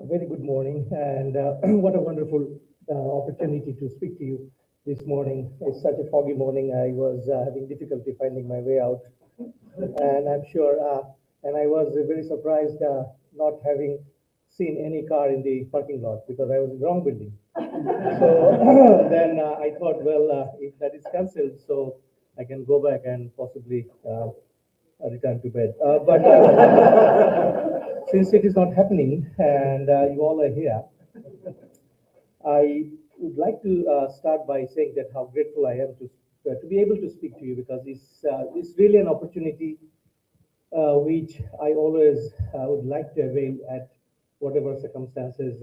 Very good morning, and what a wonderful opportunity to speak to you this morning. It's such a foggy morning. I was having difficulty finding my way out, and I'm sure, and I was very surprised not having seen any car in the parking lot because I was in the wrong building. So then I thought, well, if that is cancelled, so I can go back and possibly return to bed. But since it is not happening and you all are here, I would like to start by saying that how grateful I am to be able to speak to you because it's really an opportunity which I always would like to avail at whatever circumstances is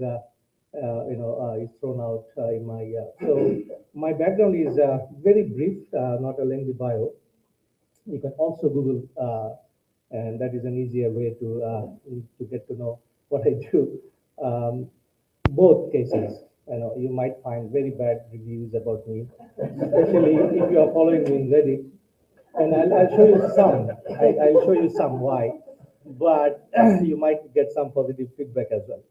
thrown out in my. So my background is very brief, not a lengthy bio. You can also Google, and that is an easier way to get to know what I do. Um, Both cases, you might find very bad reviews about me, especially if you are following me in Reddit. And I'll show you some. I'll show you some why, but you might get some positive feedback as well.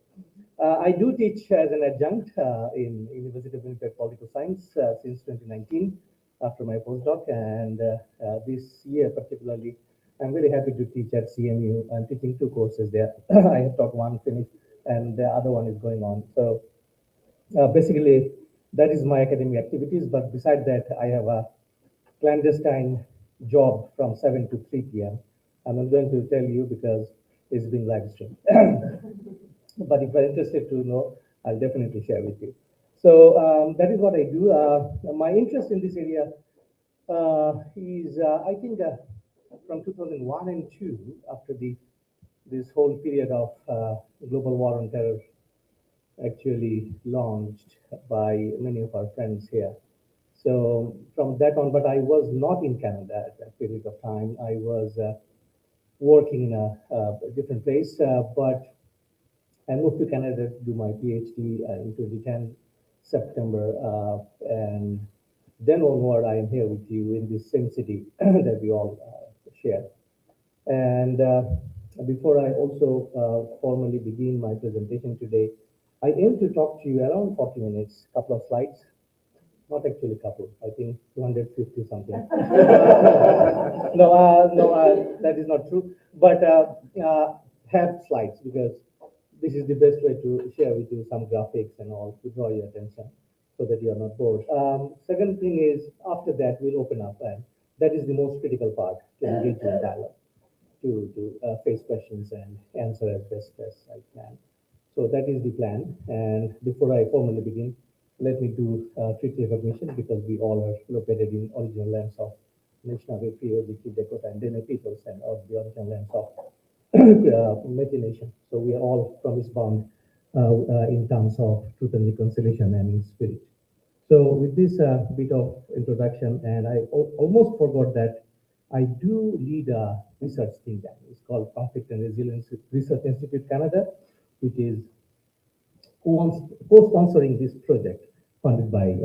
I do teach as an adjunct in University of Winnipeg Political Science since 2019 after my postdoc, and this year particularly, I'm very happy to teach at CMU. I'm teaching two courses there. I have taught one finished, and the other one is going on. So basically, that is my academic activities. But beside that, I have a clandestine job from 7 to 3 p.m. I'm not going to tell you because it's being live streamed. But if you're interested to know, I'll definitely share with you. So that is what I do. My interest in this area is, I think, from 2001 and 2, after this whole period of global war on terror actually launched by many of our friends here. So from that on, but I was not in Canada at that period of time. I was working in a different place, but I moved to Canada to do my PhD in 2010 September, and then onward I am here with you in this same city that we all share. And before I also formally begin my presentation today, I aim to talk to you around 40 minutes, couple of slides, not actually couple, I think 250 something. No, that is not true. But have slides because this is the best way to share with you some graphics and all to draw your attention so that you are not bored. Second thing is after that we'll open up, and that is the most critical part to engage in dialogue, to face questions and answer as best as I can. So that is the plan. And before I formally begin, let me do treaty recognition because we all are located in original lands of Anishinaabe, Cree, Dakota, and Dene peoples, and of the original lands of Métis Nation. So we are all promise bound in terms of truth and reconciliation and in spirit. So with this bit of introduction, and I almost forgot that I do lead a research think tank. It's called Conflict and Resilience Research Institute Canada, which is co-sponsoring this project funded by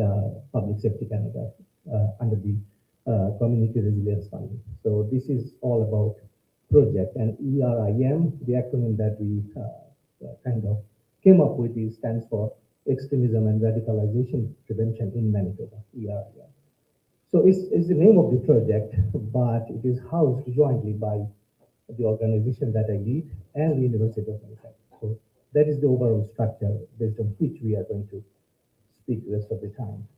Public Safety Canada under the Community Resilience Fund. So this is all about project, and ERIM, the acronym that we kind of came up with, is stands for Extremism and Radicalization Prevention in Manitoba, ERIM. So it's the name of the project, but it is housed jointly by the organization that I lead and the University of Winnipeg. So that is the overall structure based on which we are going to speak the rest of the time.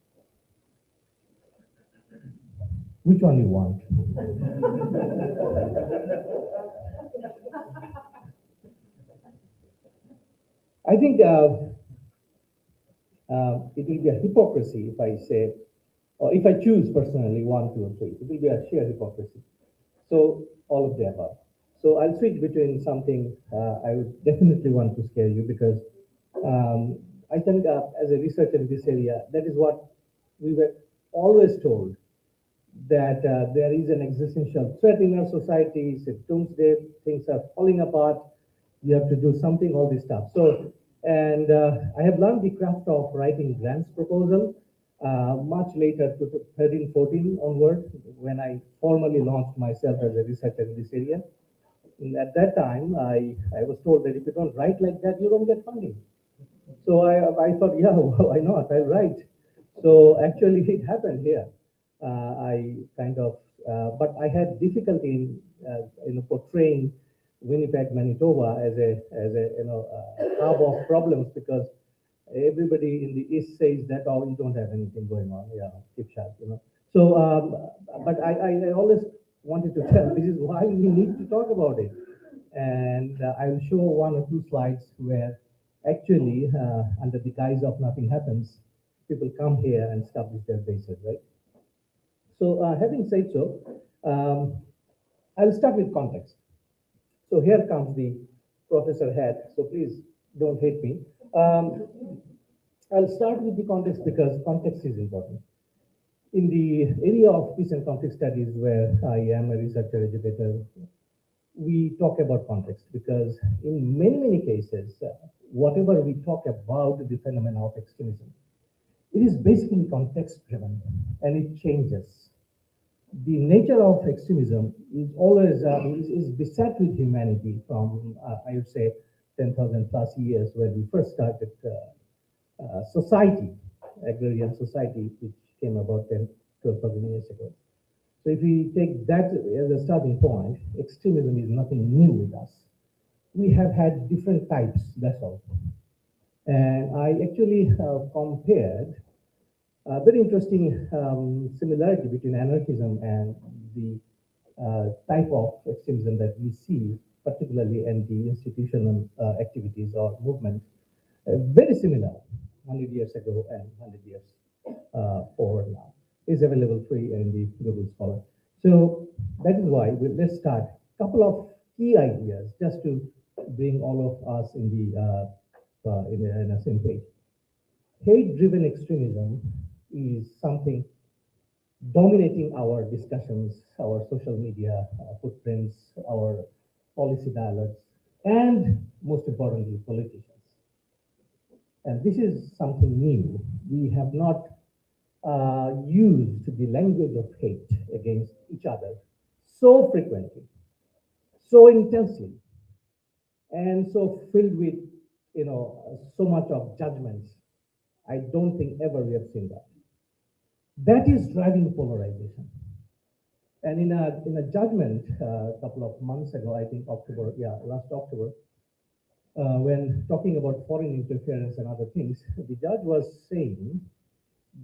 Which one you want? I think it will be a hypocrisy if I say, or if I choose personally 1, 2, or 3. It will be a sheer hypocrisy. So all of the above. So I'll switch between something I would definitely want to scare you because I think as a researcher in this area, that is what we were always told, that there is an existential threat in our society. It's doomsday, things are falling apart. You have to do something, all this stuff. So, and I have learned the craft of writing grants proposal much later, to 13, 14 onward, when I formally launched myself as a researcher in this area. And at that time, I was told that if you don't write like that, you don't get funding. So I thought, yeah, why not? I'll write. So actually, it happened here. I kind of, but I had difficulty in portraying Winnipeg, Manitoba as a hub of problems because everybody in the east says that, oh, you don't have anything going on. Yeah, keep sharp. So, but I always wanted to tell this is why we need to talk about it. And I'll show one or two slides where actually, under the guise of nothing happens, people come here and establish their bases, right? So, having said so, I'll start with context. So here comes the professor hat. So please don't hate me. Um, I'll start with the context because context is important. In the area of peace and conflict studies, where I am a researcher educator, we talk about context because in many cases, whatever we talk about the phenomenon of extremism, it is basically context driven and it changes. The nature of extremism is always is beset with humanity from I would say 10,000 plus years where we first started society, agrarian society, which came about 10, 12,000 years ago. So if we take that as a starting point, extremism is nothing new with us. We have had different types, that's all. And I actually compared a very interesting similarity between anarchism and the type of extremism that we see, particularly in the institutional activities or movements, very similar 100 years ago and 100 years forward now. Is available free in the Google Scholar. So that is why let's start a couple of key ideas just to bring all of us in the in a same page. Hate-driven extremism is something dominating our discussions, our social media footprints, our policy dialogues, and most importantly, politicians. And this is something new. We have not used the language of hate against each other so frequently, so intensely, and so filled with, so much of judgments. I don't think ever we have seen that. That is driving polarization. And in a judgment a couple of months ago, I think October, yeah, last October, when talking about foreign interference and other things, the judge was saying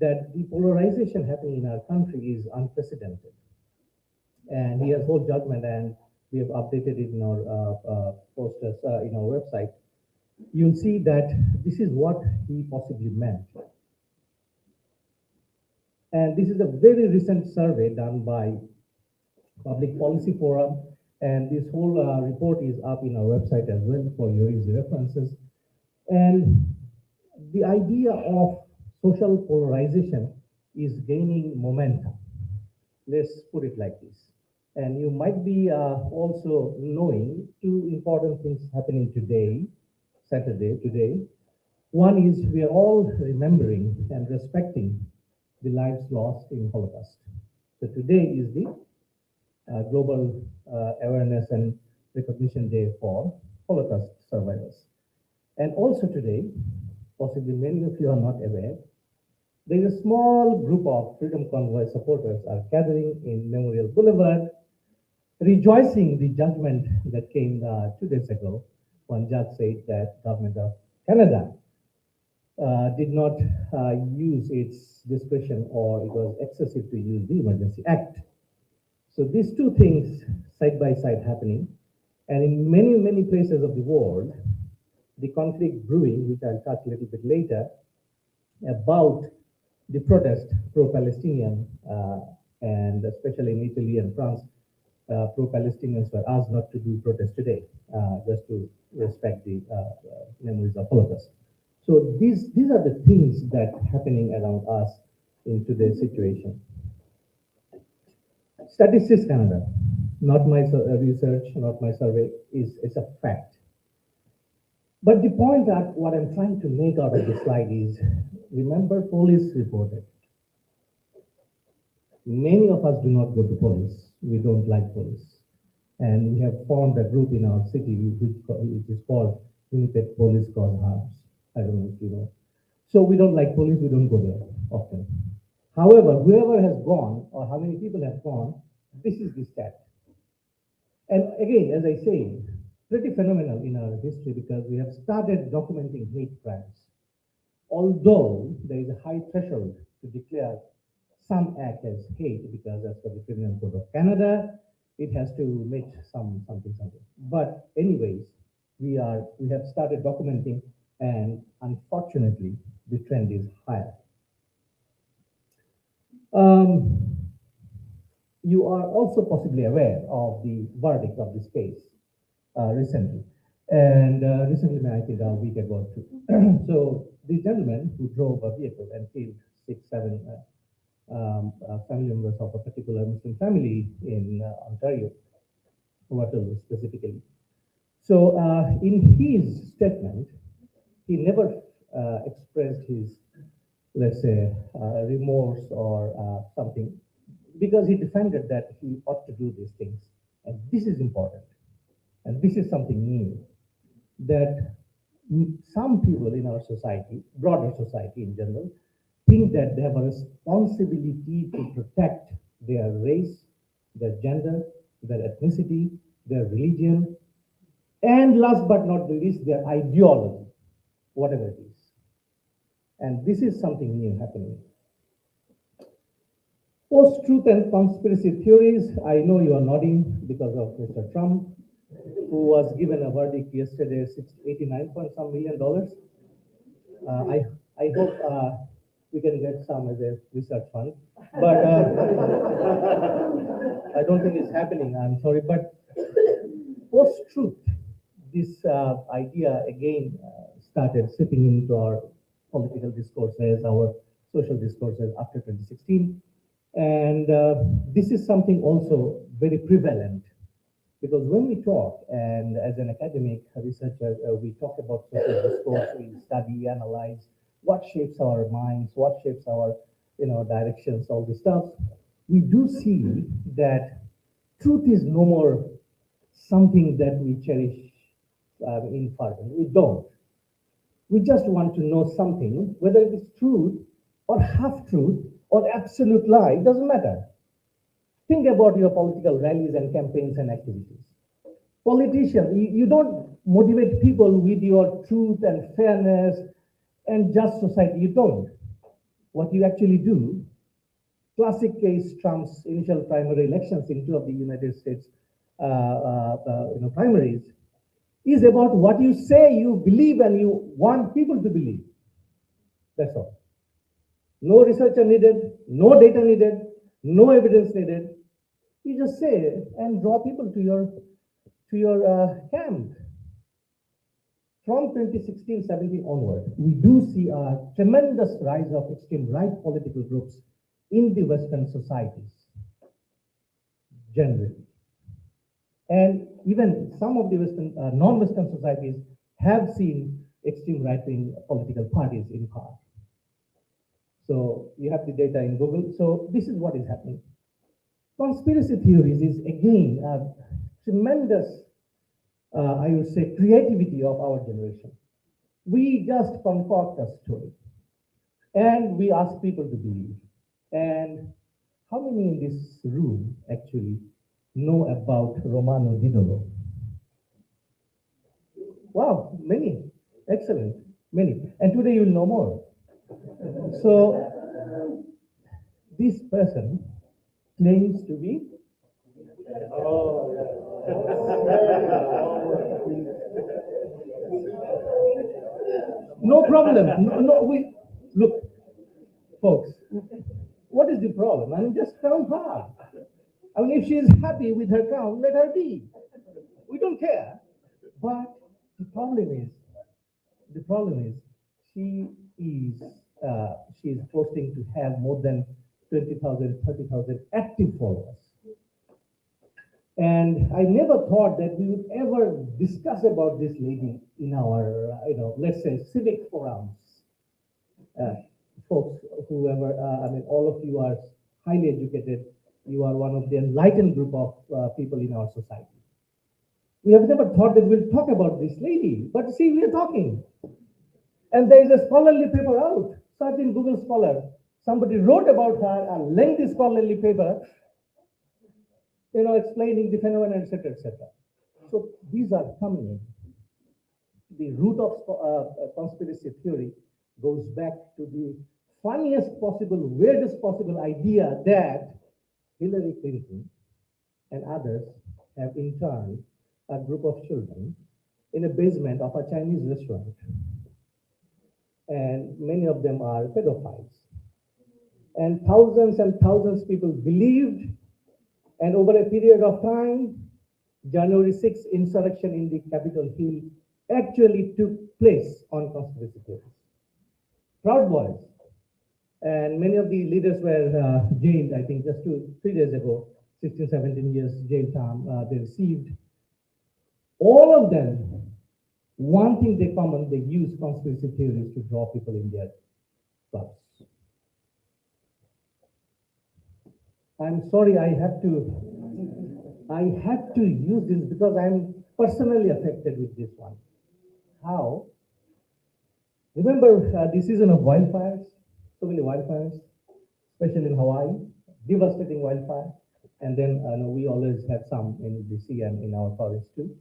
that the polarization happening in our country is unprecedented. And he has whole judgment, and we have updated it in our posters, in our website. You'll see that this is what he possibly meant. And this is a very recent survey done by Public Policy Forum, and this whole report is up in our website as well for your easy references. And the idea of social polarization is gaining momentum. Let's put it like this. And you might be also knowing two important things happening today, Saturday, today. One is we are all remembering and respecting the lives lost in Holocaust. So today is the Global Awareness and Recognition Day for Holocaust survivors. And also today, possibly many of you are not aware, there is a small group of Freedom Convoy supporters are gathering in Memorial Boulevard, rejoicing the judgment that came 2 days ago. One judge said that government of Canada did not use its discretion, or it was excessive to use the Emergency Act. So these two things side by side happening, and in many places of the world, the conflict brewing, which I'll touch a little bit later, about the protest pro-Palestinian, and especially in Italy and France, pro-Palestinians were asked not to do protest today, just to respect the memories of Holocaust. So these are the things that happening around us in today's situation. Statistics Canada, not my research, not my survey, is a fact. But the point that what I'm trying to make out of the slide is, remember, police reported. Many of us do not go to police. We don't like police. and we have formed a group in our city which is called Winnipeg Police Cause Harms. I don't know if you know. So we don't like police, we don't go there often. However, whoever has gone, or how many people have gone, this is the stat. And again, as I say, pretty phenomenal in our history because we have started documenting hate crimes. Although there is a high threshold to declare some act as hate, because as per the Criminal Code of Canada, it has to meet something. But anyways, we have started documenting, and unfortunately, the trend is higher. Um, you are also possibly aware of the verdict of this case recently. And recently, I think a week ago, too. So this gentleman who drove a vehicle and killed six, seven family members of a particular Muslim family in Ontario, Waterloo specifically. So in his statement, he never expressed his, let's say, remorse or something, because he defended that he ought to do these things. And this is important. And this is something new, that some people in our society, broader society in general, think that they have a responsibility to protect their race, their gender, their ethnicity, their religion, and last but not the least, their ideology, whatever it is. And this is something new happening. Post-truth and conspiracy theories, I know you are nodding because of Mr. Trump, who was given a verdict yesterday, 89 point some million dollars. I hope we can get some as a research fund, but I don't think it's happening. I'm sorry, but post-truth, this idea again started seeping into our political discourses, our social discourses after 2016, and this is something also very prevalent. Because when we talk, and as an academic researcher, we talk about social discourse, we study, analyze what shapes our minds, what shapes our, directions, all this stuff. We do see that truth is no more something that we cherish in fervor. We don't. We just want to know something, whether it is truth or half truth or absolute lie, it doesn't matter. Think about your political rallies and campaigns and activities. Politicians, you don't motivate people with your truth and fairness and just society. You don't. What you actually do, classic case Trump's initial primary elections in two of the United States primaries, is about what you say you believe and you want people to believe. That's all. No researcher needed, no data needed, no evidence needed. You just say and draw people to your camp. From 2016-17 onward, we do see a tremendous rise of extreme right political groups in the Western societies, generally. And even some of the non-Western societies have seen extreme right-wing political parties in power. So you have the data in Google. So this is what is happening. Conspiracy theories is again a tremendous, I would say, creativity of our generation. We just concoct a story and we ask people to believe. And how many in this room actually know about Romano Didolo? Wow, many. Excellent. Many. And today you'll know more. So this person claims to be no problem. We look, folks. What is the problem? I mean, just crown her. I mean, if she is happy with her crown, let her be. We don't care. But the problem is, she is she is posting to have more than 20,000, 30,000 active followers. And I never thought that we would ever discuss about this lady in our, let's say, civic forums. Folks, whoever, all of you are highly educated. You are one of the enlightened group of people in our society. We have never thought that we'll talk about this lady, but see, we are talking. And there is a scholarly paper out. Search in Google Scholar. Somebody wrote about her, a lengthy scholarly paper, explaining the phenomenon, etc., etc. So these are coming in. The root of conspiracy theory goes back to the funniest possible, weirdest possible idea that Hillary Clinton and others have interned a group of children in a basement of a Chinese restaurant. And many of them are pedophiles. And thousands of people believed, and over a period of time, January 6th insurrection in the Capitol Hill actually took place on conspiracy theories. Proud Boys. And many of the leaders were jailed, I think, just 3 days ago, 16, 17 years jail time they received. All of them, one thing they common, they use conspiracy theories to draw people in their clubs. I'm sorry, I have to use this because I'm personally affected with this one. How? Remember the season of wildfires? So many wildfires, especially in Hawaii, devastating wildfire. And then we always have some in DC and in our forest too.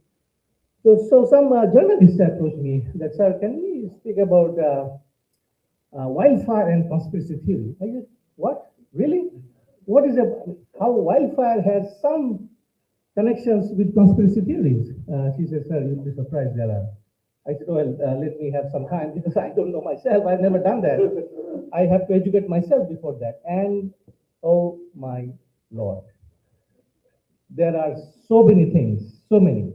So some journalists approached me that, sir, can we speak about wildfire and conspiracy theory? I said, what? Really? What is how wildfire has some connections with conspiracy theories? She said, sir, you'll be surprised there are. I said, well, let me have some time because I don't know myself. I've never done that. I have to educate myself before that. And oh my Lord, there are so many things, so many.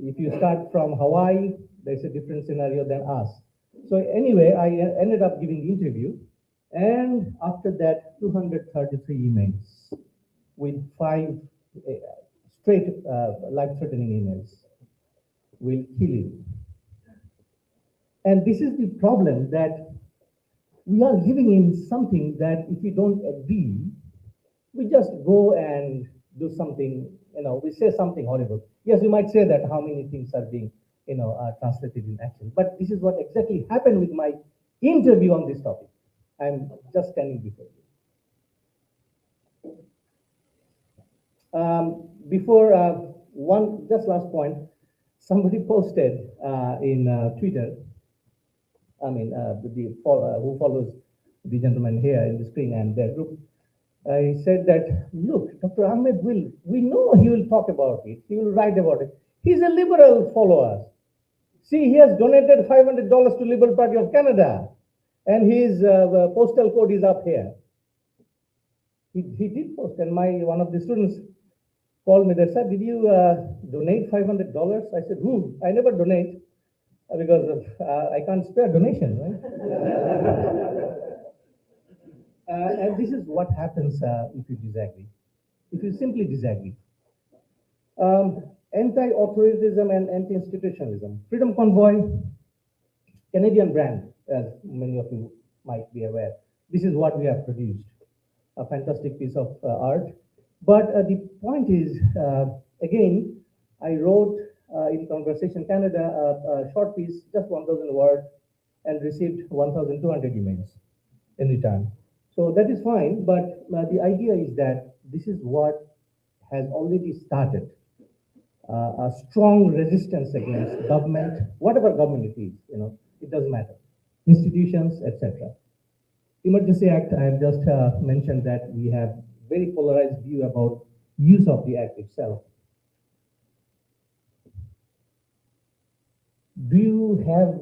If you start from Hawaii, there's a different scenario than us. So anyway, I ended up giving the interview. And after that, 233 emails with 5 straight life-threatening emails will kill you. And this is the problem, that we are living in something that if we don't agree, we just go and do something, we say something horrible. Yes, you might say that how many things are being, translated in action. But this is what exactly happened with my interview on this topic. I'm just standing before you. Before just last point, somebody posted in Twitter, who follows the gentleman here in the screen and their group, he said that, look, Dr. Ahmed we know he will talk about it, he will write about it. He's a liberal follower. See, he has donated $500 to Liberal Party of Canada, and his postal code is up here. He did post, and one of the students called me. They said, did you donate $500? I said, who? I never donate because I can't spare donation, right? And this is what happens if you disagree. If you simply disagree. Anti-authoritarianism and anti-institutionalism. Freedom Convoy, Canadian brand, as many of you might be aware. This is what we have produced. A fantastic piece of art. But the point is, again, I wrote in Conversation Canada a short piece, just 1,000 words, and received 1,200 emails in return. So that is fine, but the idea is that this is what has already started. A strong resistance against government, whatever government it is, it doesn't matter. Institutions, etc. Emergency Act, I have just mentioned that we have very polarized view about use of the act itself. Do you have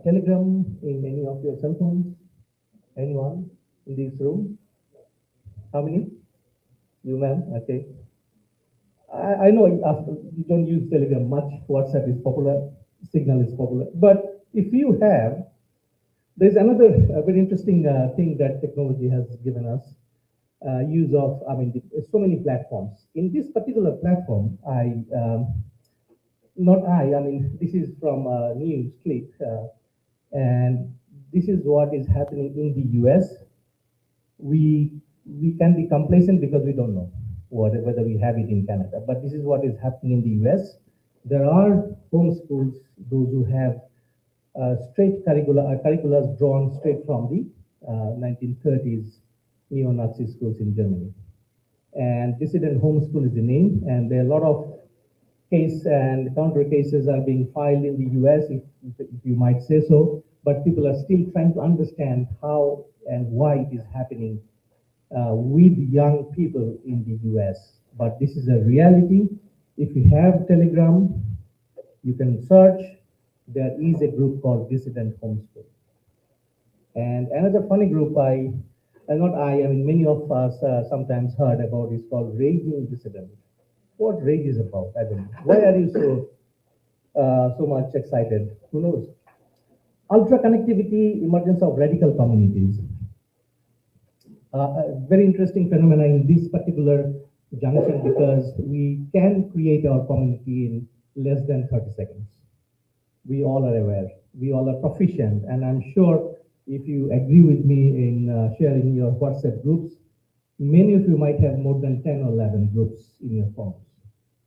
Telegram in any of your cell phones? Anyone in this room? How many? You, ma'am? Okay. I know you don't use Telegram much. WhatsApp is popular. Signal is popular. But if you have, there's another very interesting thing that technology has given us. Use of, so many platforms. In this particular platform, this is from a news clip, and this is what is happening in the US. We can be complacent because we don't know whether we have it in Canada, but this is what is happening in the US. There are homeschools, those who have straight curriculums drawn straight from the 1930s neo-Nazi schools in Germany. And dissident homeschool is the name, and there are a lot of case and counter cases are being filed in the US, if you might say so, but people are still trying to understand how and why it is happening with young people in the US. But this is a reality. If you have Telegram, you can search. There is a group called Dissident Homeschool. And another funny group not I mean, many of us sometimes heard about is called Raging Dissident. What rage is about? I don't know. Why are you so much excited? Who knows? Ultra connectivity, emergence of radical communities. A very interesting phenomenon in this particular junction because we can create our community in less than 30 seconds. We all are aware. We all are proficient, and I'm sure if you agree with me in sharing your WhatsApp groups, many of you might have more than 10 or 11 groups in your phones.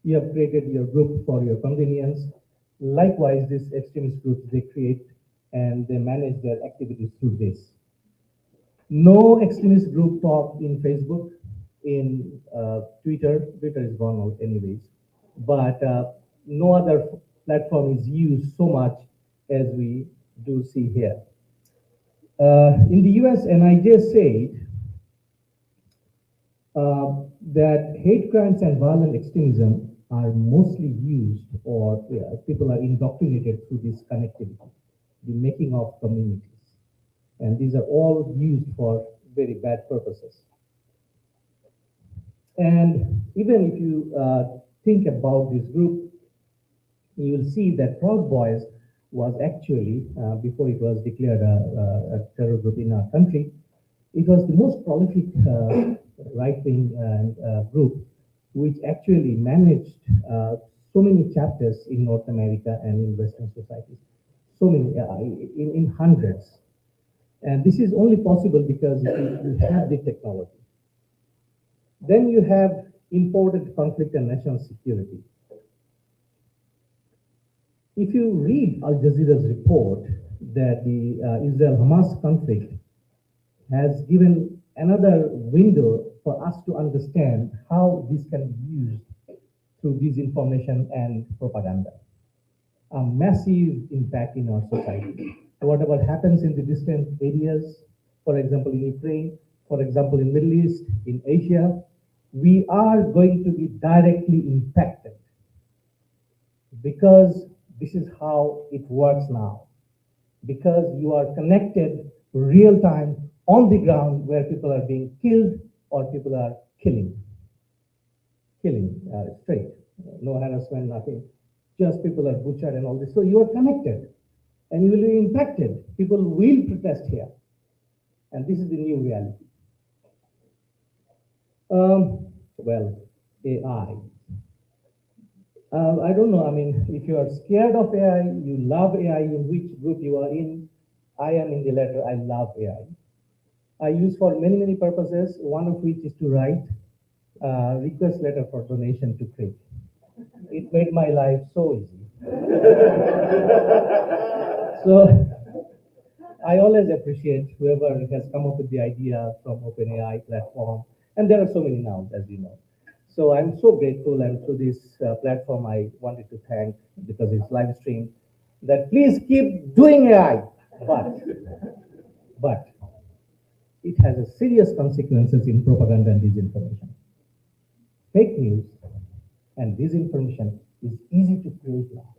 You have created your group for your convenience. Likewise, these extremist groups, they create and they manage their activities through this. No extremist group talk in Facebook, in Twitter. Twitter is gone out anyways, but no other platform is used so much as we do see here. In the US, and I just said that hate crimes and violent extremism are mostly used, or people are indoctrinated through this connectivity, the making of communities. And these are all used for very bad purposes. And even if you think about this group, you will see that Proud Boys was actually, before it was declared a terror group in our country, it was the most prolific right-wing group which actually managed so many chapters in North America and in Western societies. So many, in hundreds. And this is only possible because you have the technology. Then you have imported conflict and national security. If you read Al Jazeera's report that the Israel-Hamas conflict has given another window for us to understand how this can be used through disinformation and propaganda. A massive impact in our society. Whatever happens in the distant areas, for example, in Ukraine, for example, in Middle East, in Asia, we are going to be directly impacted because this is how it works now. Because you are connected real time on the ground where people are being killed or people are killing straight, no harassment, nothing. Just people are butchered and all this. So you are connected and you will be impacted. People will protest here. And this is the new reality. Well, AI. I don't know. I mean, if you are scared of AI, you love AI, in which group you are in. I am in the latter. I love AI. I use for many, many purposes, one of which is to write request letter for donation to Craig. It made my life so easy. So I always appreciate whoever has come up with the idea from OpenAI platform, and there are so many now, as you know. So I'm so grateful, and through this platform, I wanted to thank, because it's live stream, that please keep doing AI, but it has a serious consequences in propaganda and disinformation. Fake news and disinformation is easy to create now.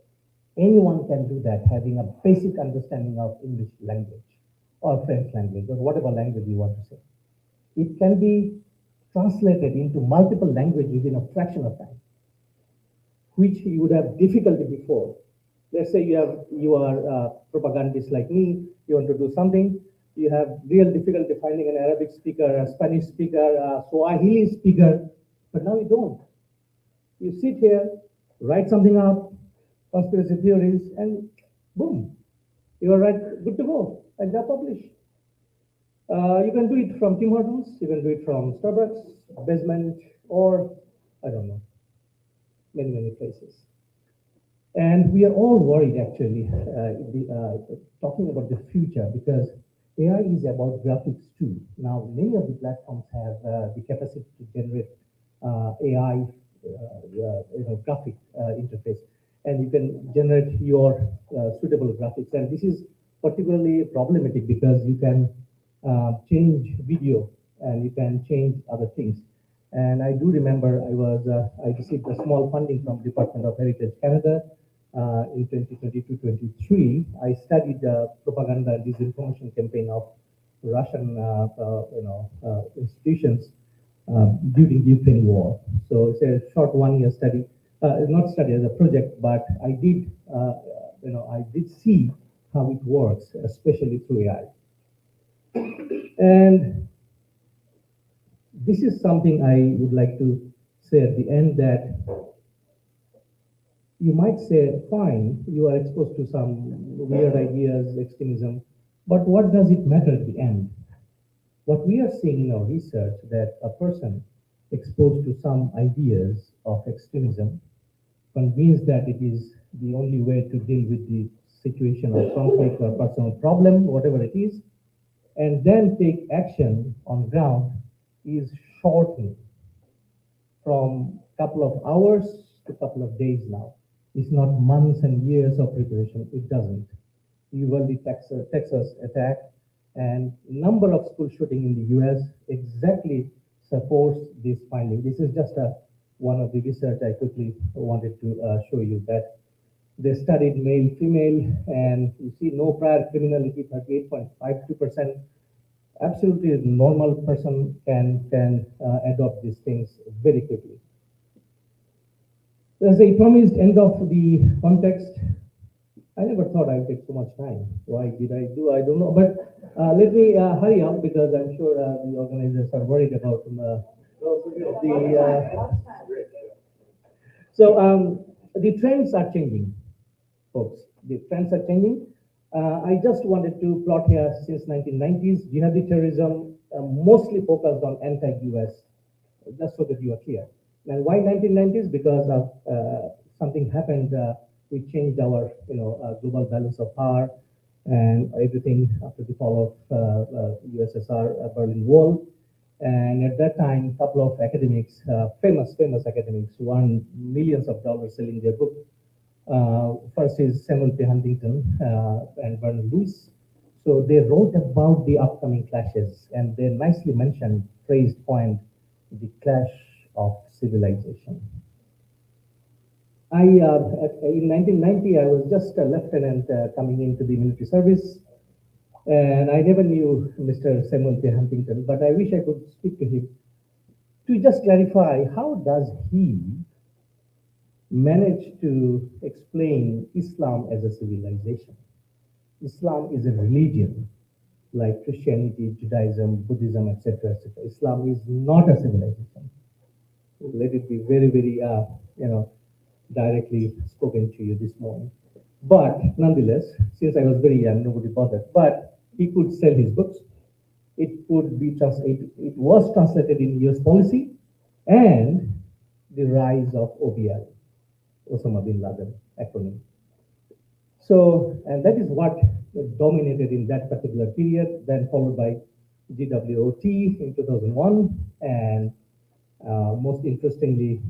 Anyone can do that, having a basic understanding of English language or French language or whatever language you want to say. It can be translated into multiple languages within a fraction of time, which you would have difficulty before. Let's say you are a propagandist like me, you want to do something, you have real difficulty finding an Arabic speaker, a Spanish speaker, a Swahili speaker, but now you don't. You sit here, write something up, conspiracy theories, and boom, you are right, good to go, and they're published. You can do it from Tim Hortons, you can do it from Starbucks, Basement, or I don't know, many, many places. And we are all worried actually, talking about the future, because AI is about graphics too. Now, many of the platforms have the capacity to generate AI, graphic interface, and you can generate your suitable graphics. And this is particularly problematic because you can change video and you can change other things. And I do remember I received a small funding from Department of Heritage Canada in 2022-23. I studied the propaganda and disinformation campaign of Russian, institutions during the Ukraine war. So it's a short 1 year study, not study as a project, but I did see how it works, especially through AI. And this is something I would like to say at the end, that you might say, fine, you are exposed to some weird ideas, extremism, but what does it matter at the end? What we are seeing in our research, that a person exposed to some ideas of extremism, convinced that it is the only way to deal with the situation or conflict or personal problem, whatever it is, and then take action on ground, is shortened from couple of hours to couple of days now. It's not months and years of preparation. It doesn't. Uvalde, Texas attack and number of school shooting in the U.S. exactly supports this finding. This is just one of the research I quickly wanted to show you, that they studied male, female, and you see no prior criminality, 38.52%. Absolutely normal person can adopt these things very quickly. As I promised, end of the context. I never thought I'd take so much time. Why did I do? I don't know. But let me hurry up, because I'm sure the organizers are worried about the. The trends are changing, folks. The trends are changing. I just wanted to plot here since 1990s, jihadi terrorism mostly focused on anti-US, just so that you are clear. And why 1990s? Because of something happened. We changed our, global balance of power and everything after the fall of USSR, Berlin Wall. And at that time, a couple of academics, famous academics, won millions of dollars selling their book. First is Samuel P. Huntington and Vernon Lewis. So they wrote about the upcoming clashes, and they nicely mentioned, phrased point, the clash of civilization. In 1990, I was just a lieutenant coming into the military service, and I never knew Mr. Samuel P. Huntington, but I wish I could speak to him to just clarify, how does he manage to explain Islam as a civilization? Islam is a religion like Christianity, Judaism, Buddhism, etc., etc. Islam is not a civilization. Let it be very, very, directly spoken to you this morning. But nonetheless, since I was very young, nobody bothered. But he could sell his books. It could be translated. It was translated in U.S. policy, and the rise of OBL, Osama bin Laden acronym. So, and that is what dominated in that particular period. Then followed by GWOT in 2001, and most interestingly,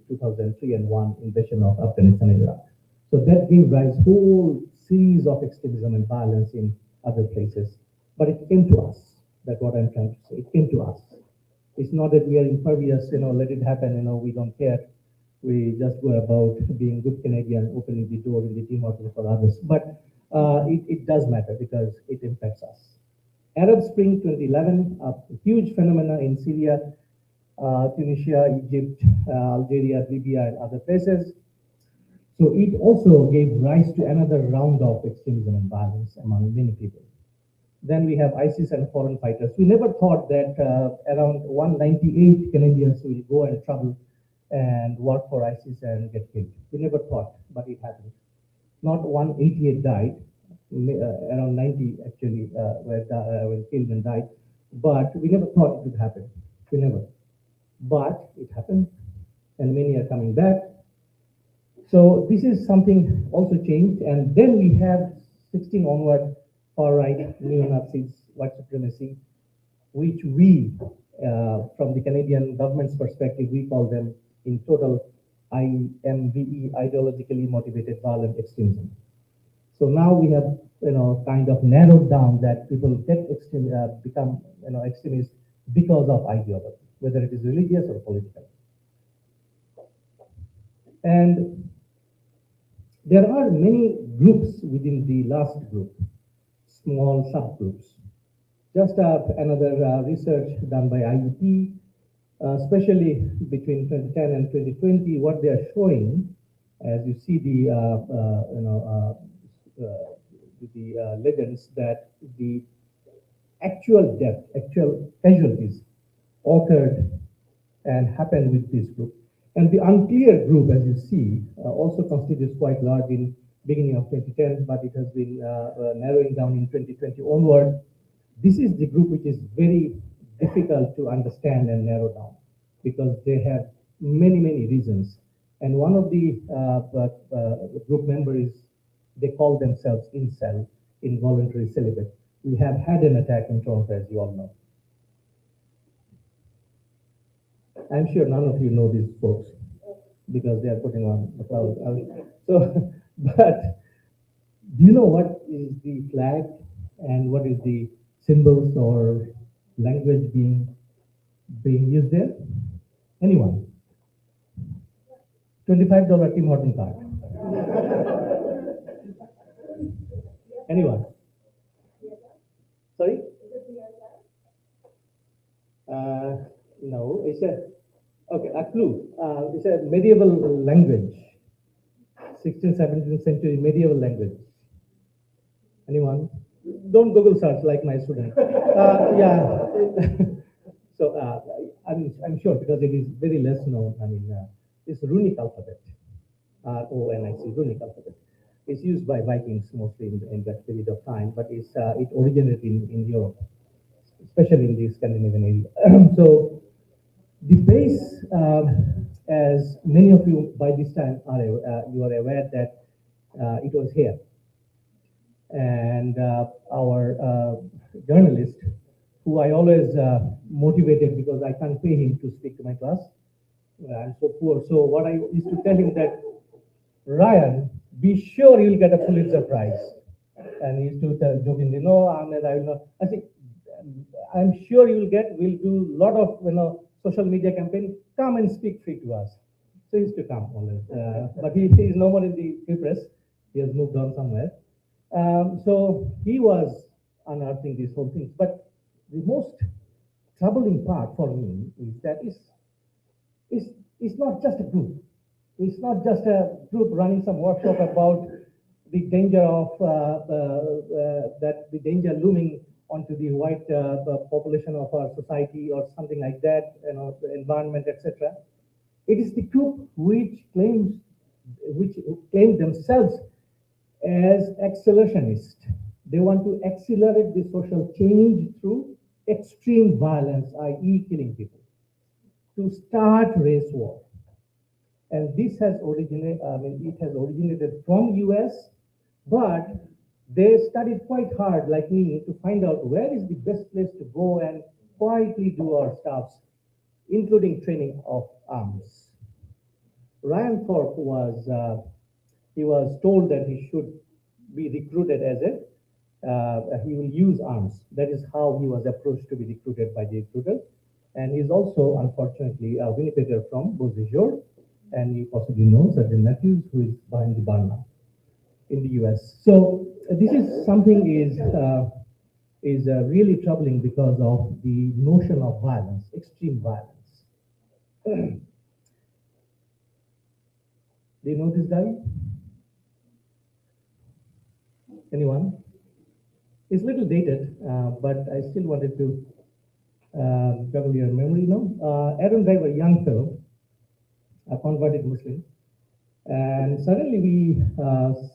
2003 and 1 invasion of Afghanistan and Iraq. So that gave rise whole series of extremism and violence in other places. But it came to us. That's what I'm trying to say. It came to us. It's not that we are impervious, let it happen, we don't care. We just go about being good Canadian, opening the door in the team for others. But it does matter, because it impacts us. Arab Spring 2011, a huge phenomena in Syria, Tunisia, Egypt, Algeria, Libya, and other places. So it also gave rise to another round of extremism and violence among many people. Then we have ISIS and foreign fighters. We never thought that around 198 Canadians will go and travel and work for ISIS and get killed. We never thought, but it happened. Not 188 died, around 90 actually were killed and died, but we never thought it would happen. We never. But it happened, and many are coming back. So this is something also changed, and then we have 16 onward far right neo-Nazis, white supremacy, which we, from the Canadian government's perspective, we call them in total IMVE, ideologically motivated violent extremism. So now we have, kind of narrowed down that people become, extremists because of ideology, whether it is religious or political. And there are many groups within the last group, small subgroups. Just another research done by IUP, especially between 2010 and 2020, what they are showing, as you see the legends, that the actual death, actual casualties occurred and happened with this group. And the unclear group, as you see, also constitutes quite large in beginning of 2010, but it has been narrowing down in 2020 onward. This is the group which is very difficult to understand and narrow down because they have many, many reasons. And one of the group members, they call themselves incel, involuntary celibate. We have had an attack in Toronto, as you all know. I'm sure none of you know these folks because they are putting on the cloud. So, but do you know what is the flag and what is the symbols or language being used there? Anyone? $25 Tim Horton card. Anyone? Sorry? Uh, no, it's a okay. A clue. It's a medieval language, 16th, 17th century medieval language. Anyone? Don't Google search like my student. Yeah. So I'm sure because it is very less known. I mean, it's runic alphabet, RONIC, runic alphabet. It's used by Vikings mostly in that period of time, but it originated in Europe, especially in the Scandinavian area. So the base, as many of you by this time you are aware that it was here, and our journalist, who I always motivated because I can't pay him to speak to my class. I'm so poor. So what I used to tell him that, Ryan, be sure you'll get a Pulitzer Prize. And he used to tell jokingly, no, Ahmed, I will not. I think, I'm sure you'll get, we'll do a lot of, social media campaign. Come and speak free to us. So he used to come always. But he is no more in the free press. He has moved on somewhere. So he was unearthing these whole things. But the most troubling part for me is that it's not just a group. It's not just a group running some workshop about the danger of the danger looming onto the white population of our society or something like that, the environment, etc. It is the group which claim themselves as accelerationists. They want to accelerate the social change through extreme violence, i.e., killing people, to start race war. And this has it has originated from US, but they studied quite hard, like me, to find out where is the best place to go and quietly do our stuffs, including training of arms. Ryan Thorpe he was told that he should be recruited as he will use arms. That is how he was approached to be recruited by the recruiter. And he's also, unfortunately, a Winnipegger from Beausejour, and you possibly know Sergeant Matthews, who is behind the bar now in the US. So this is something is really troubling because of the notion of violence, extreme violence. Do you know this guy? Anyone? It's a little dated, but I still wanted to juggle your memory. Erim Driver, young fellow, a converted Muslim, and suddenly we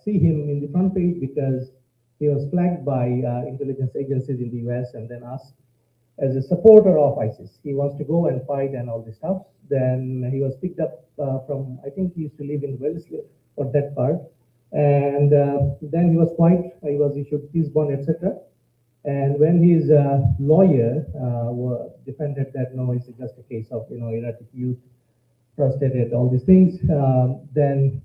see him in the front page because he was flagged by intelligence agencies in the US and then asked as a supporter of ISIS. He wants to go and fight and all this stuff. Then he was picked up from, I think he used to live in for that part. And then he was quiet. He was issued peace bond, etc. And when his lawyer defended that no, it's just a case of erratic youth, frustrated, all these things, then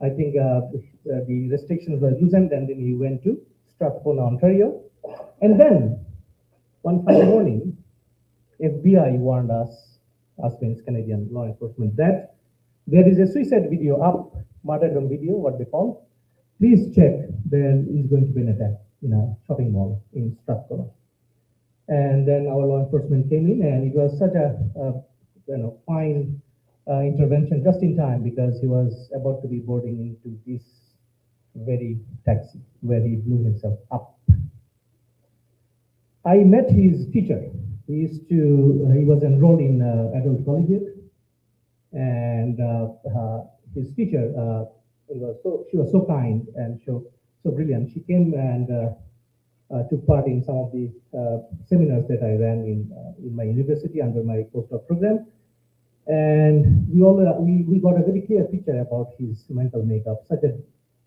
I think the restrictions were loosened, and then he went to Strathcona, Ontario. And then one fine morning, FBI warned us means Canadian law enforcement, that there is a suicide video up, martyrdom video, what they call. Please check. There is going to be an attack in a shopping mall in Strathcona. And then our law enforcement came in, and it was such a fine intervention just in time, because he was about to be boarding into this very taxi where he blew himself up. I met his teacher. He was enrolled in adult collegiate, and his teacher she was so kind and so brilliant. She came and took part in some of the seminars that I ran in my university under my postdoc program, and we got a very clear picture about his mental makeup. Such a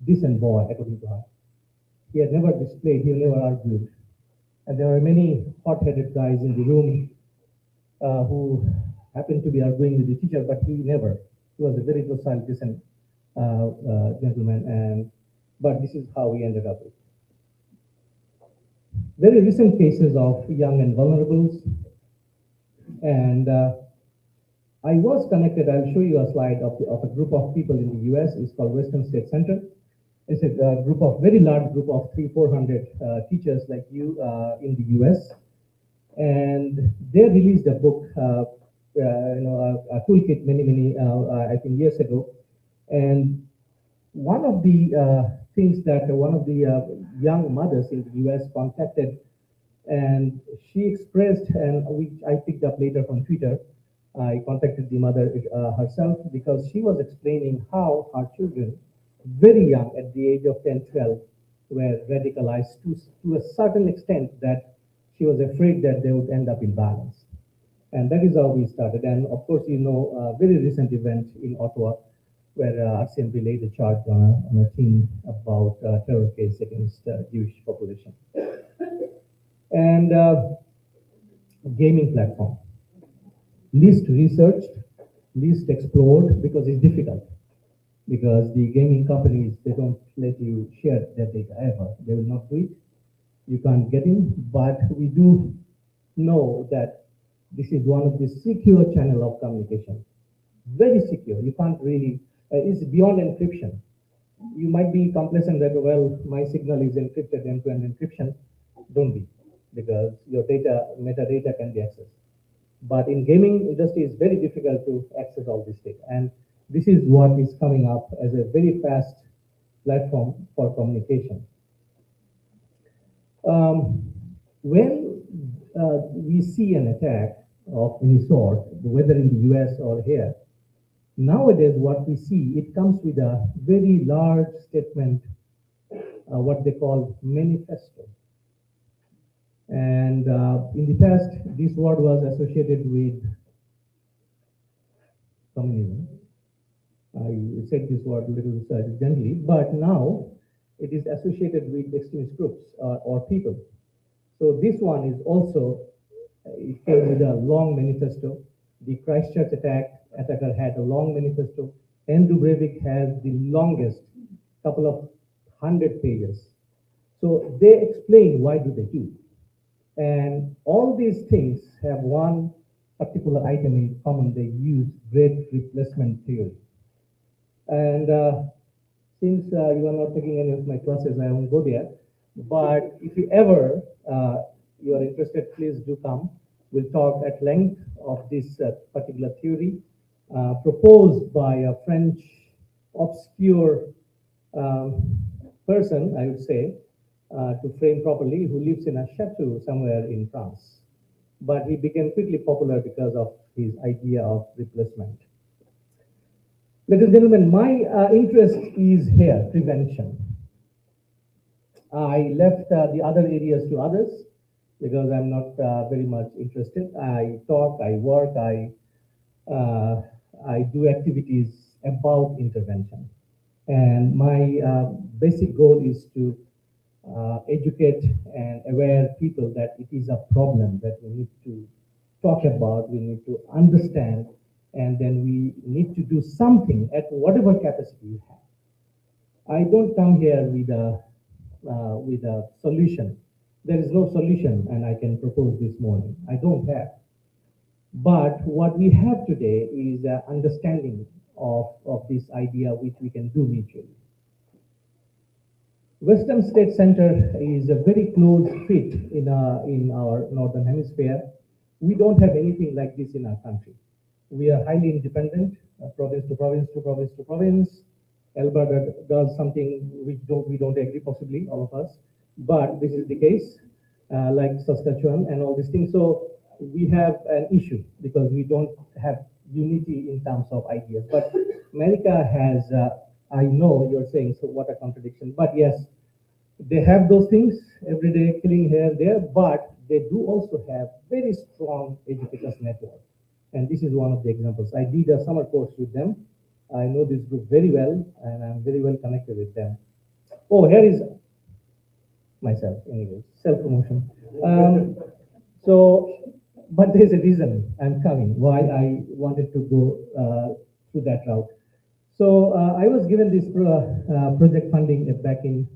decent boy, according to her. He had never displayed. He never argued, and there were many hot-headed guys in the room who happened to be arguing with the teacher, but he never. He was a very docile, decent gentleman, and but this is how we ended up with very recent cases of young and vulnerables. And I was connected. I'll show you a slide of a group of people in the US. It's called Western State Center. It's a group of very large group of 300-400 teachers like you in the US, and they released a book, a toolkit many I think years ago. And one of the things that one of the young mothers in the US contacted, and she expressed, and which I picked up later from Twitter. I contacted the mother herself, because she was explaining how her children, very young, at the age of 10, 12, were radicalized to a certain extent that she was afraid that they would end up in violence. And that is how we started. And of course, a very recent event in Ottawa, where RCMP laid a charge on a team about terror case against Jewish population. And gaming platform, least researched, least explored, because it's difficult. Because the gaming companies, they don't let you share their data ever. They will not do it. You can't get in, but we do know that this is one of the secure channel of communication. Very secure. You can't really, it's beyond encryption. You might be complacent that, well, my signal is encrypted, end-to-end encryption. Don't be, because your data, metadata can be accessed. But in gaming industry, it's very difficult to access all this data. And this is what is coming up as a very fast platform for communication. When we see an attack of any sort, whether in the US or here, nowadays what we see, it comes with a very large statement, what they call manifesto. And in the past, this word was associated with communism. I said this word a little gently, but now it is associated with extremist groups or people. So this one is also, it came with a long manifesto. The Christchurch attacker had a long manifesto. Andrew Breivik has the longest, couple of 100 pages. So they explain why do they do. And all these things have one particular item in common. They use great replacement theory. And since you are not taking any of my classes, I won't go there. But if you ever you are interested, please do come. We'll talk at length of this particular theory proposed by a French obscure person, I would say, to frame properly, who lives in a chateau somewhere in France. But he became quickly popular because of his idea of replacement. Ladies and gentlemen, my interest is here, prevention. I left the other areas to others because I'm not very much interested. I talk, I work, I do activities about intervention. And my basic goal is to educate and aware people that it is a problem that we need to talk about, we need to understand, and then we need to do something at whatever capacity we have. I don't come here with a solution. There is no solution, and I can propose this morning. I don't have. But what we have today is an understanding of this idea which we can do mutually. Western State Center is a very close fit in our northern hemisphere. We don't have anything like this in our country. We are highly independent, province to province to province to province. Alberta does something which we don't agree, possibly all of us, but this is the case, like Saskatchewan and all these things. So we have an issue because we don't have unity in terms of ideas. But America has, I know you're saying, so what a contradiction. But yes, they have those things every day, killing here, there, but they do also have very strong educators network. And this is one of the examples. I did a summer course with them. I know this group very well, and I'm very well connected with them. Oh, here is myself, anyways, self-promotion. So, but there's a reason I'm coming, why I wanted to go through that route. So I was given this project funding back in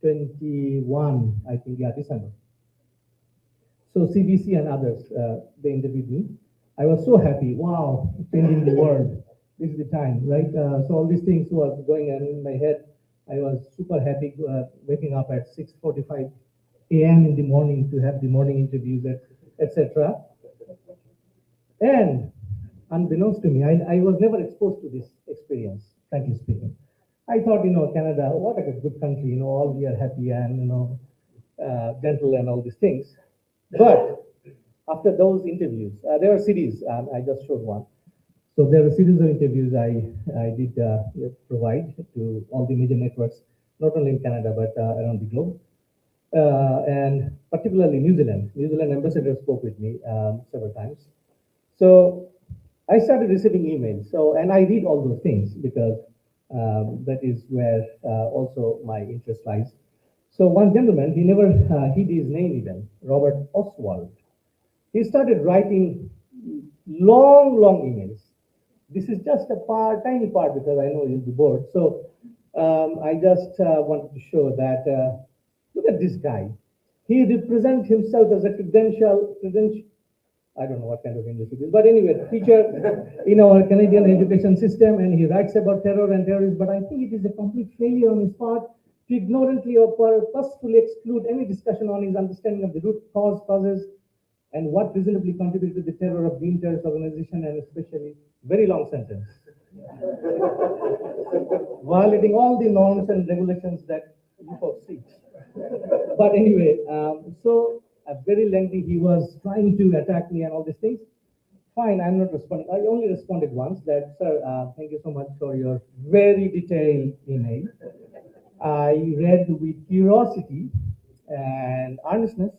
21, I think, yeah, December. So CBC and others, they interviewed me. I was so happy. Wow, changing the world. This is the time, right? So all these things were going on in my head. I was super happy waking up at 6:45 a.m. in the morning to have the morning interviews, etc. And unbeknownst to me, I was never exposed to this experience, frankly speaking. I thought, Canada, what a good country, all we are happy and, gentle and all these things. But after those interviews, there were series, I just showed one. So there were series of interviews I did provide to all the major networks, not only in Canada, but around the globe. And particularly New Zealand. New Zealand ambassador spoke with me several times. So I started receiving emails. So, and I read all those things because that is where also my interest lies. So one gentleman, he never hid his name even, Robert Oswald. He started writing long, long emails. This is just a tiny part because I know you'll be bored. So I just wanted to show that, look at this guy. He represents himself as a credential, I don't know what kind of English it is, but anyway, teacher in our Canadian education system, and he writes about terror and terrorism, but I think it is a complete failure on his part to ignorantly or purposefully exclude any discussion on his understanding of the root causes, and what reasonably contributed to the terror of the terrorist organization, and especially, very long sentence, violating all the norms and regulations that you folks see. But anyway, so very lengthy, he was trying to attack me and all these things. Fine, I'm not responding. I only responded once that, sir, thank you so much for your very detailed email. I read with curiosity and earnestness,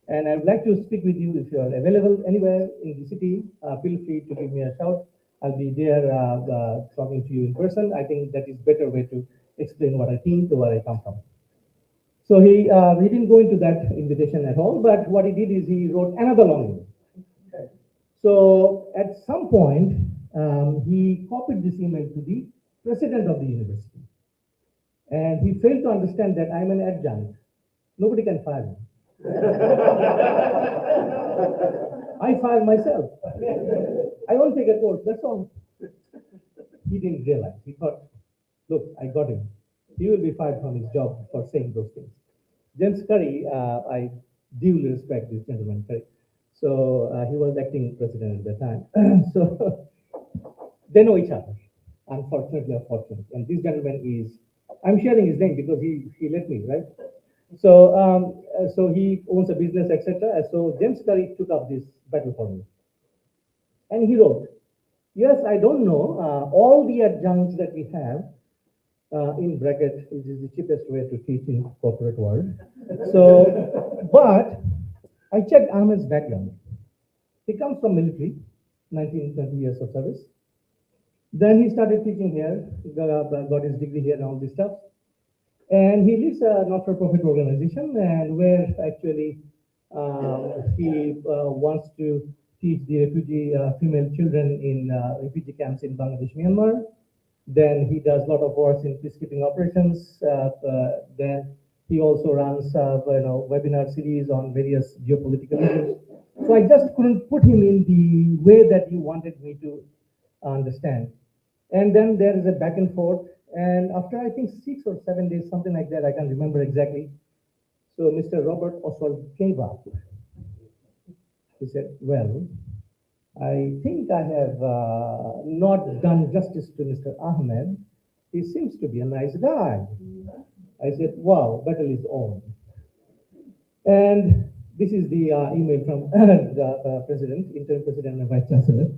and I'd like to speak with you if you're available anywhere in the city. Feel free to give me a shout. I'll be there talking to you in person. I think that is better way to explain what I think to where I come from. So he didn't go into that invitation at all, but what he did is he wrote another long email. So at some point, he copied this email to the president of the university. And he failed to understand that I'm an adjunct. Nobody can fire me. I fire myself. I won't take a course, that's all. He didn't realize. He thought, look, I got him. He will be fired from his job for saying those things. James Curry, I duly respect this gentleman, Curry. So he was acting president at the time. So they know each other, unfortunately or fortunately. And this gentleman is, I'm sharing his name because he let me, right? So he owns a business, etc. So James Curry took up this battle for me. And he wrote, yes, I don't know all the adjuncts that we have, in bracket, which is the cheapest way to teach in corporate world. So, but I checked Ahmed's background. He comes from military, 19, 20 years of service. Then he started teaching here, got his degree here and all this stuff. And he leads a not-for-profit organization, and where actually he wants to teach the refugee female children in refugee camps in Bangladesh, Myanmar. Then he does a lot of work in peacekeeping operations. Then he also runs webinar series on various geopolitical issues. So I just couldn't put him in the way that he wanted me to understand. And then there is a back and forth. And after I think 6 or 7 days, something like that, I can't remember exactly. So Mr. Robert Oswald came up. He said, well, I think I have not done justice to Mr. Ahmed. He seems to be a nice guy. I said, wow, battle is on. And this is the email from the president, interim president and vice chancellor,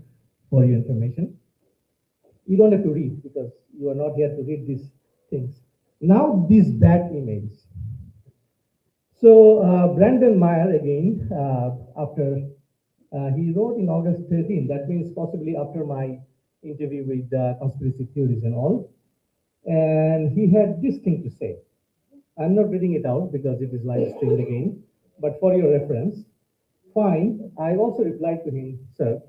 for your information. You don't have to read because you are not here to read these things. Now these bad emails. So Brandon Meyer again, after he wrote in August 13, that means possibly after my interview with conspiracy theories and all. And he had this thing to say. I'm not reading it out because it is live streamed again, but for your reference, fine. I also replied to him, sir,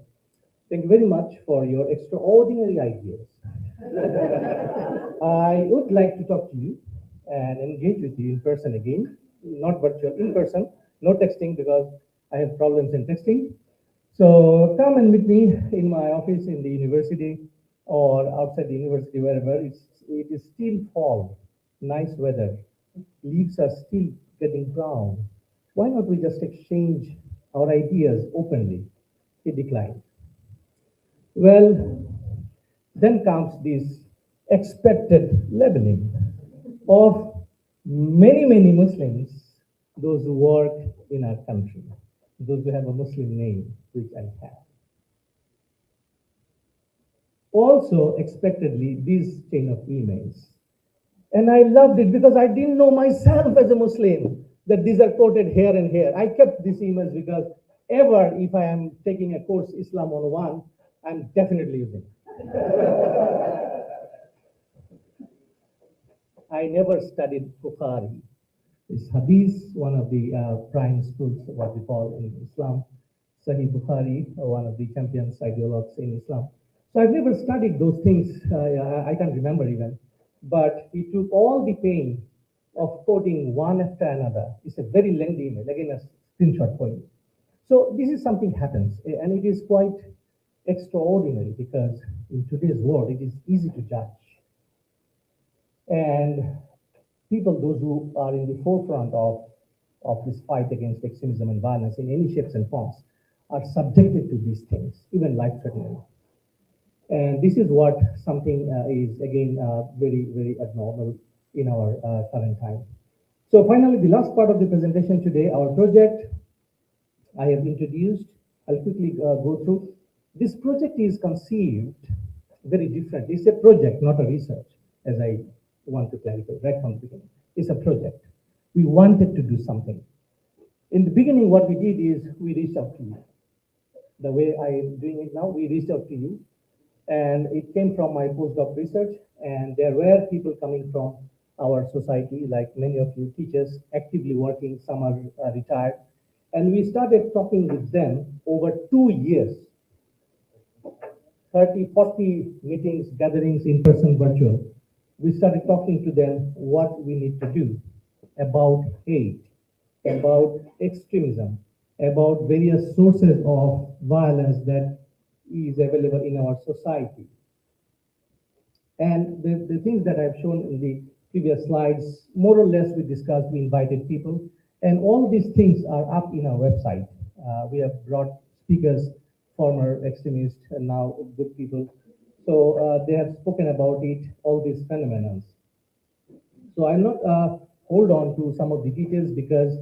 thank you very much for your extraordinary ideas. I would like to talk to you and engage with you in person again, not virtual, in person, no texting because I have problems in texting. So come and meet me in my office in the university or outside the university, wherever. It is still fall, nice weather. Leaves are still getting brown. Why not we just exchange our ideas openly? He declined. Well, then comes this expected labeling of many Muslims, those who work in our country, those who have a Muslim name, which I have. Also, expectedly, this chain of emails. And I loved it because I didn't know myself as a Muslim that these are quoted here and here. I kept these emails because ever, if I am taking a course Islam 101, I'm definitely using it. I never studied Bukhari. It's Hadith, one of the prime schools, what we call in Islam. Sahih Bukhari, one of the champions ideologues in Islam. So I've never studied those things. I can't remember even. But he took all the pain of quoting one after another. It's a very lengthy email. Again, a screenshot for you. So this is something happens, and it is quite extraordinary because in today's world, it is easy to judge. And people, those who are in the forefront of this fight against extremism and violence in any shapes and forms, are subjected to these things, even life-threatening. And this is what something is, again, very abnormal in our current time. So finally, the last part of the presentation today, our project, I have introduced. I'll quickly go through. This project is conceived very different. It's a project, not a research, as I want to clarify right from the beginning. It's a project. We wanted to do something. In the beginning, what we did is we reached out to you. The way I am doing it now, we reached out to you. And it came from my postdoc research. And there were people coming from our society, like many of you teachers, actively working, some are retired. And we started talking with them over 2 years. 30, 40 meetings, gatherings, in person, virtual. We started talking to them what we need to do about hate, about extremism, about various sources of violence that is available in our society. And the things that I've shown in the previous slides, more or less we discussed, we invited people, and all these things are up in our website. We have brought speakers, former extremists, and now good people. So they have spoken about it, all these phenomena. So I'll not hold on to some of the details because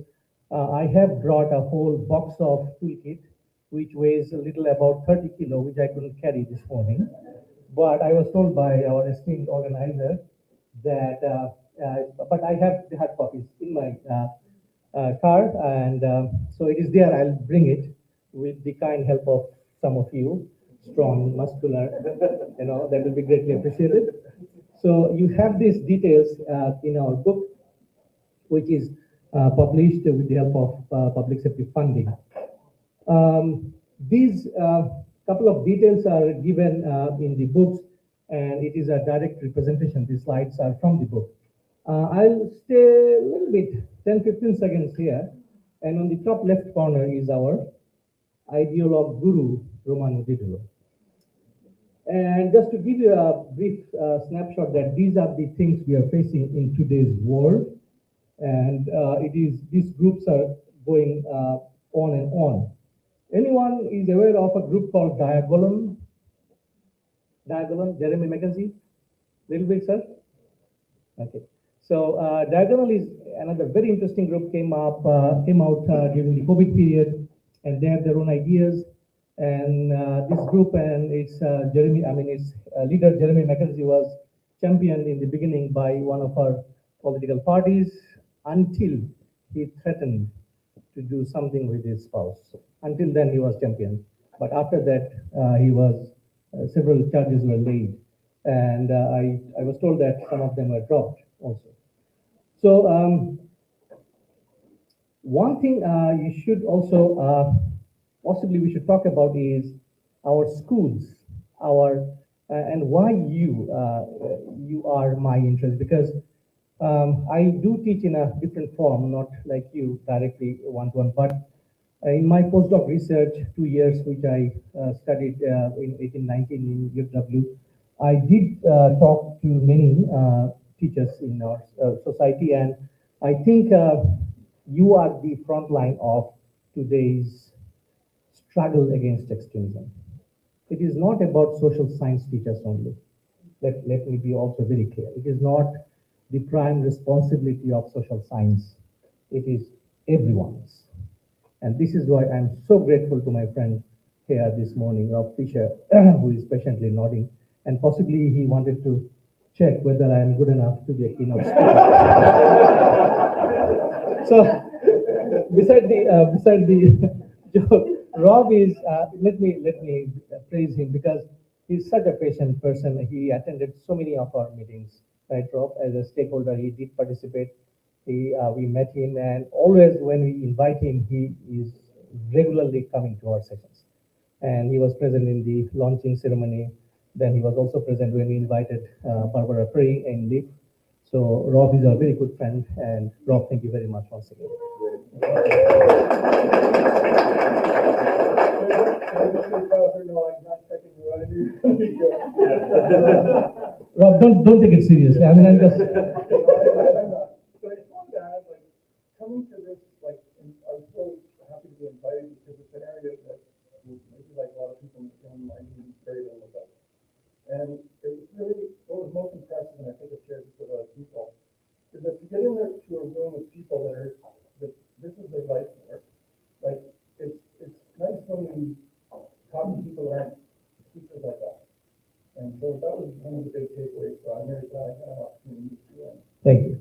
I have brought a whole box of toolkit, which weighs a little about 30 kilo, which I couldn't carry this morning. But I was told by our esteemed organizer that, but I have the hard copies in my car, and so it is there. I'll bring it with the kind help of some of you. strong, muscular, that will be greatly appreciated. So you have these details in our book, which is published with the help of public safety funding. These couple of details are given in the books, and it is a direct representation. These slides are from the book. I'll stay a little bit, 10, 15 seconds here. And on the top left corner is our ideologue guru, Romanudidulu. And just to give you a brief snapshot that these are the things we are facing in today's world. And these groups are going on and on. Anyone is aware of a group called Diagolon? Diagolon, Jeremy McKenzie? Little bit, sir? Okay. So Diagonal is another very interesting group, came out during the COVID period, and they have their own ideas. And this group and its leader, Jeremy McKenzie, was championed in the beginning by one of our political parties until he threatened to do something with his spouse. Until then, he was championed. But after that, several charges were laid. And I was told that some of them were dropped also. So one thing you should also possibly we should talk about is our schools, and why you are my interest, because I do teach in a different form, not like you directly one-to-one, but in my postdoc research, 2 years, which I studied in 1819 in UW, I did talk to many teachers in our society, and I think you are the front line of today's struggle against extremism. It is not about social science teachers only. Let me be also very clear. It is not the prime responsibility of social science. It is everyone's. And this is why I'm so grateful to my friend here this morning, Rob Fisher, who is patiently nodding. And possibly he wanted to check whether I am good enough to be a keynote speaker. So, beside the joke, Rob is. Let me praise him, because he's such a patient person. He attended so many of our meetings, right, Rob? As a stakeholder, he did participate. We met him, and always when we invite him, he is regularly coming to our sessions. And he was present in the launching ceremony. Then he was also present when we invited Barbara Prey and Leaf. So Rob is a very good friend, and Rob, thank you very much once again. Rob, don't take it seriously. I mean, I'm just. Coming to this, I'm so happy to be invited, because it's an area that maybe like a lot of people might be very little about. And it was really, what was most impressive, and I think I've shared this with other people, is that to get in there to a room with people that this is their life work. Like, it's nice when we talk to people that aren't speakers like us. And so that was one of the big takeaways. So I'm very glad I had an opportunity to. Thank you.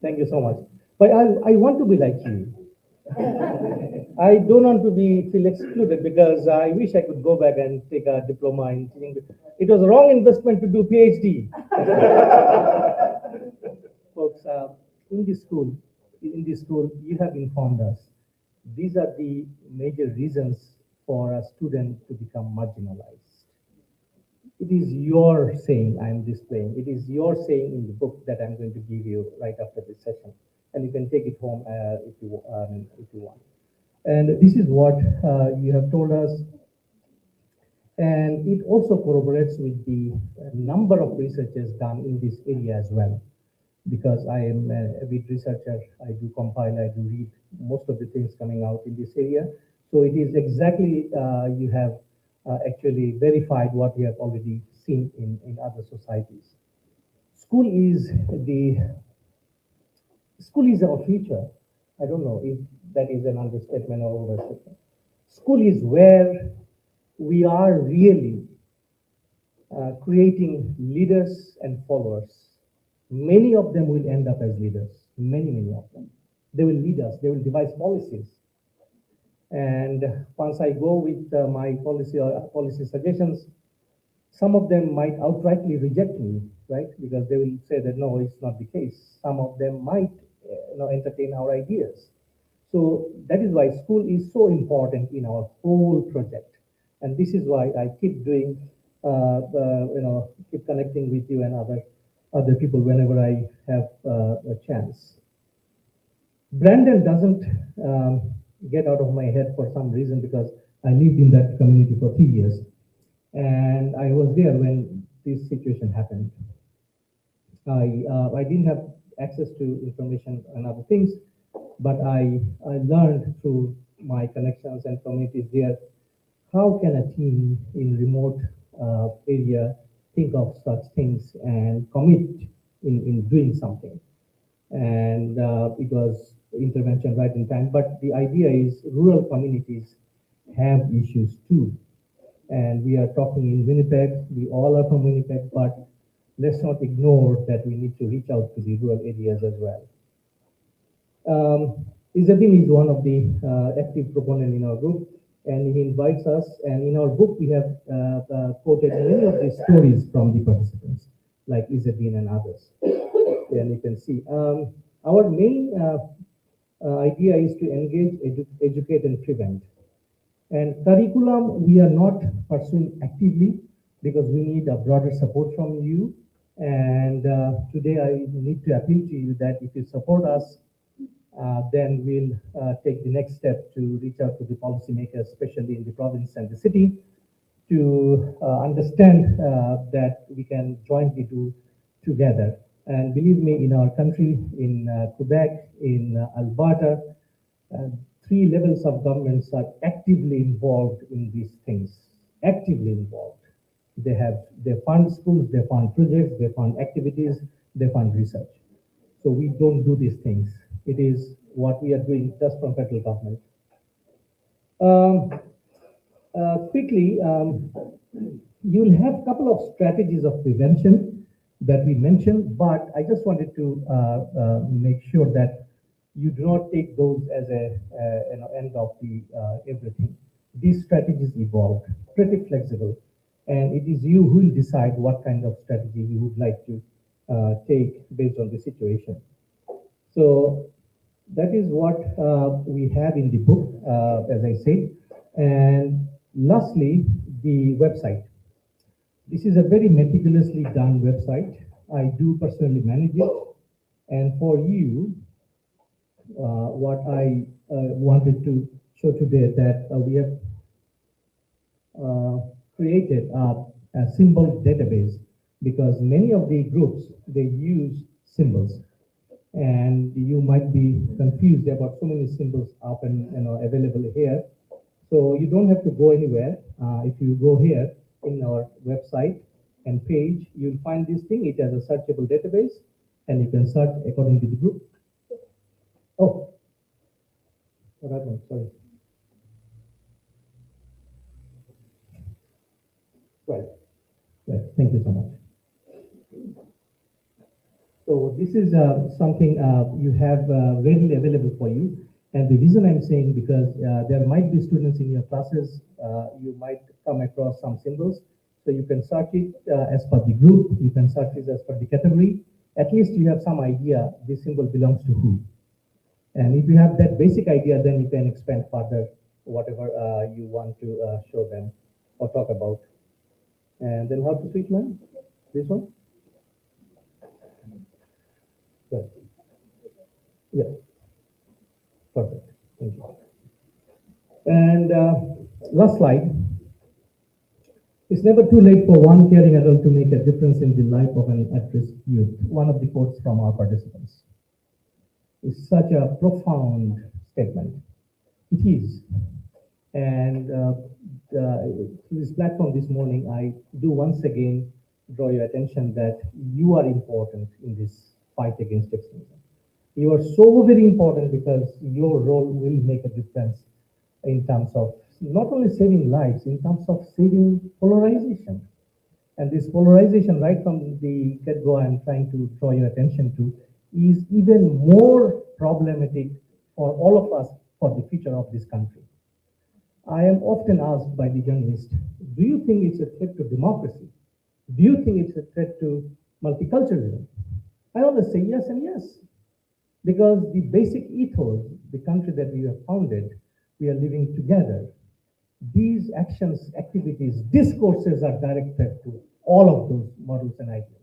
Thank you so much. But I want to be like you. I don't want to feel excluded, because I wish I could go back and take a diploma in teaching. It was a wrong investment to do PhD. Folks, in this school, you have informed us. These are the major reasons for a student to become marginalized. It is your saying I'm displaying. It is your saying in the book that I'm going to give you right after this session. And you can take it home if you want. And this is what you have told us. And it also corroborates with the number of researchers done in this area as well. Because I am a big researcher, I do compile, I do read most of the things coming out in this area. So it is exactly, you have actually verified what we have already seen in other societies. School is our future. I don't know if that is an understatement or overstatement. School is where we are really creating leaders and followers. Many of them will end up as leaders, many of them. They will lead us, they will devise policies. And once I go with my policy or policy suggestions, some of them might outrightly reject me, right? Because they will say that no, it's not the case. Some of them might, entertain our ideas. So that is why school is so important in our whole project, and this is why I keep doing, keep connecting with you and other people whenever I have a chance. Brandon doesn't get out of my head for some reason because I lived in that community for 3 years, and I was there when this situation happened. I didn't have access to information and other things, but I learned through my connections and communities there how can a team in remote area think of such things and commit in doing something. And it was intervention right in time. But the idea is rural communities have issues too. And we are talking in Winnipeg, we all are from Winnipeg, but let's not ignore that we need to reach out to the rural areas as well. Isabin is one of the active proponent in our group, and he invites us. And in our book, we have quoted many of the stories from the participants, like Isabin and others. And you can see our main idea is to engage, educate, and prevent. And curriculum, we are not pursuing actively because we need a broader support from you. And today I need to appeal to you that if you support us, then we'll take the next step to reach out to the policymakers, especially in the province and the city, to understand that we can jointly do together. And believe me, in our country, in Quebec, in Alberta, uh, three levels of governments are actively involved in these things, actively involved. They fund schools, they fund projects, they fund activities, they fund research. So we don't do these things. It is what we are doing just from federal government. Um, Quickly, you'll have a couple of strategies of prevention that we mentioned, but I just wanted to make sure that you do not take those as a end of the everything. These strategies evolved, pretty flexible, and it is you who will decide what kind of strategy you would like to take based on the situation. So that is what we have in the book, as I said. And lastly, the website. This is a very meticulously done website. I do personally manage it. And for you, what I wanted to show today that we have uh, created a symbol database because many of the groups, they use symbols, and you might be confused about so many symbols up and available here. So you don't have to go anywhere. If you go here in our website and page, you'll find this thing. It has a searchable database, and you can search according to the group. Oh, what happened? Sorry. Right. Right. Thank you so much. So this is something you have readily available for you. And the reason I'm saying because there might be students in your classes, you might come across some symbols. So you can search it as per the group, you can search it as per the category. At least you have some idea this symbol belongs to who. And if you have that basic idea, then you can expand further whatever you want to show them or talk about. And then how to switch one? This one? Good. Yeah. Perfect. Thank you. And last slide. It's never too late for one caring adult to make a difference in the life of an at-risk youth. One of the quotes from our participants. It's such a profound statement. It is. And through this platform this morning, I do once again draw your attention that you are important in this fight against extremism. You are so very important because your role will make a difference in terms of not only saving lives, in terms of saving polarization. And this polarization, right from the get-go, I'm trying to draw your attention to, is even more problematic for all of us for the future of this country. I am often asked by the journalist, do you think it's a threat to democracy? Do you think it's a threat to multiculturalism? I always say yes and yes, because the basic ethos, the country that we have founded, we are living together. These actions, activities, discourses are directed to all of those models and ideals.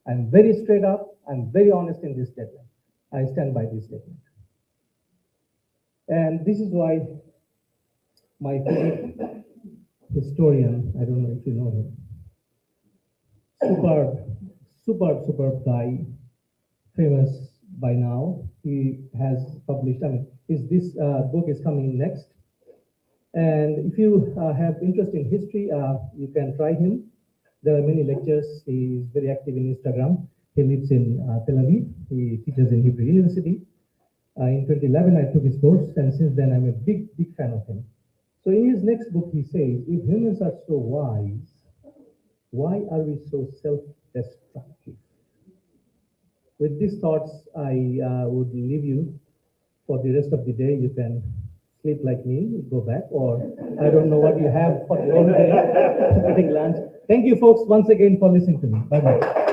I'm very straight up, I'm very honest in this statement. I stand by this statement. And this is why my favorite historian, I don't know if you know him, superb, superb guy, famous by now. He has published, I mean, this book is coming next. And if you have interest in history, you can try him. There are many lectures. He is very active in Instagram. He lives in Tel Aviv. He teaches in Hebrew University. In 2011, I took his course, and since then, I'm a big fan of him. So in his next book, he says, if humans are so wise, why are we so self-destructive? With these thoughts, I would leave you for the rest of the day. You can sleep like me, go back, or I don't know what you have for your own day, eating lunch. Thank you, folks, once again for listening to me. Bye-bye.